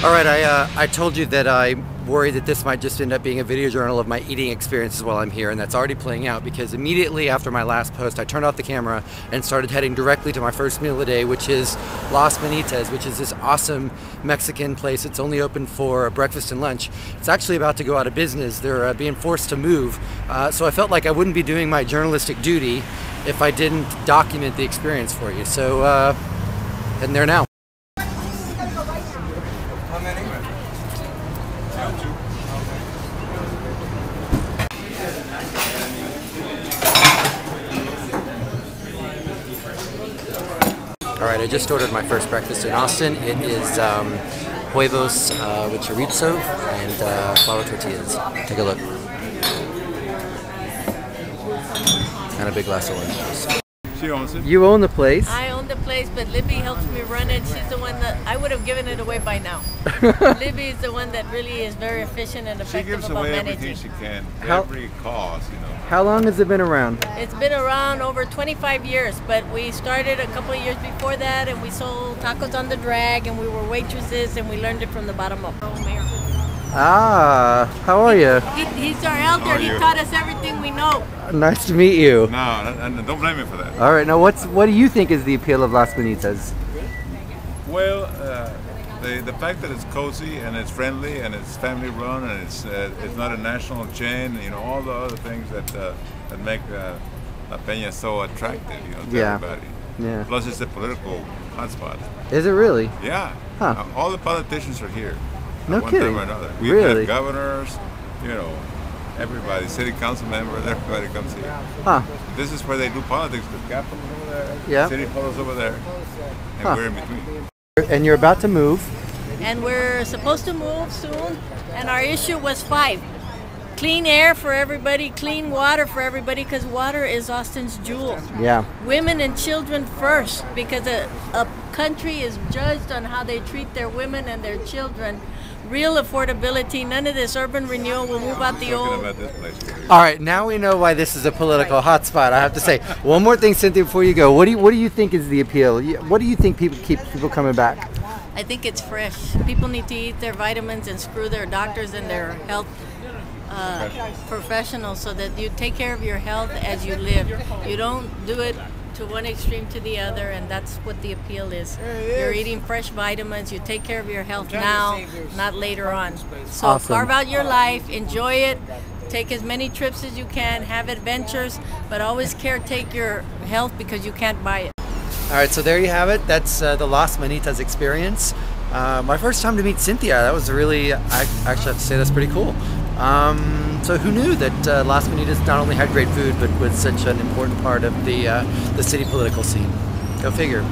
All right, I told you that I worry that this might just end up being a video journal of my eating experiences while I'm here, and that's already playing out because immediately after my last post, I turned off the camera and started heading directly to my first meal of the day, which is Las Manitas, which is this awesome Mexican place. It's only open for breakfast and lunch. It's actually about to go out of business. They're being forced to move, so I felt like I wouldn't be doing my journalistic duty if I didn't document the experience for you. So, heading there now. Alright, I just ordered my first breakfast in Austin. It is huevos with chorizo and flour tortillas. Take a look. And a big glass of orange juice. She owns it. You own the place? I own the place, but Libby helps me run it. She's the one that I would have given it away by now. Libby is the one that really is very efficient and effective about managing. She gives away everything she can, every cause, you know. How long has it been around? It's been around over 25 years, but we started a couple of years before that, and we sold tacos on the drag, and we were waitresses, and we learned it from the bottom up. Ah, how are you? He's our elder. He taught us everything we know. Nice to meet you. No, and don't blame me for that. All right, now what do you think is the appeal of Las Manitas? Well, the fact that it's cozy and it's friendly and it's family run and it's not a national chain, you know, all the other things that make La Peña so attractive, you know, to everybody. Yeah. Plus, it's a political hotspot. Is it really? Yeah. Huh. All the politicians are here. No one kidding. time or another. We've Really? had governors, you know, everybody, city council members, everybody comes here. Huh. This is where they do politics. The Capitol over there, Yeah. City Hall is over there, and we're in between. And you're about to move. And we're supposed to move soon, and our issue was 5. Clean air for everybody, clean water for everybody, because water is Austin's jewel. Yeah. Women and children first, because a country is judged on how they treat their women and their children. Real affordability, none of this urban renewal. We'll move out the old. About this place. All right, now we know why this is a political hotspot. I have to say one more thing, Cynthia, before you go. What do you think is the appeal? What do you think keeps people coming back? I think it's fresh. People need to eat their vitamins and screw their doctors and their health professionals so that you take care of your health as you live. You don't do it to one extreme to the other, and that's what the appeal is. You're eating fresh vitamins, you take care of your health now, not later on. So Awesome. Carve out your life, enjoy it, take as many trips as you can, have adventures, but always caretake your health because you can't buy it. All right, so there you have it. That's the Las Manitas experience. My first time to meet Cynthia. That was really, I actually have to say that's pretty cool. So who knew that Las Manitas not only had great food, but was such an important part of the city political scene? Go figure.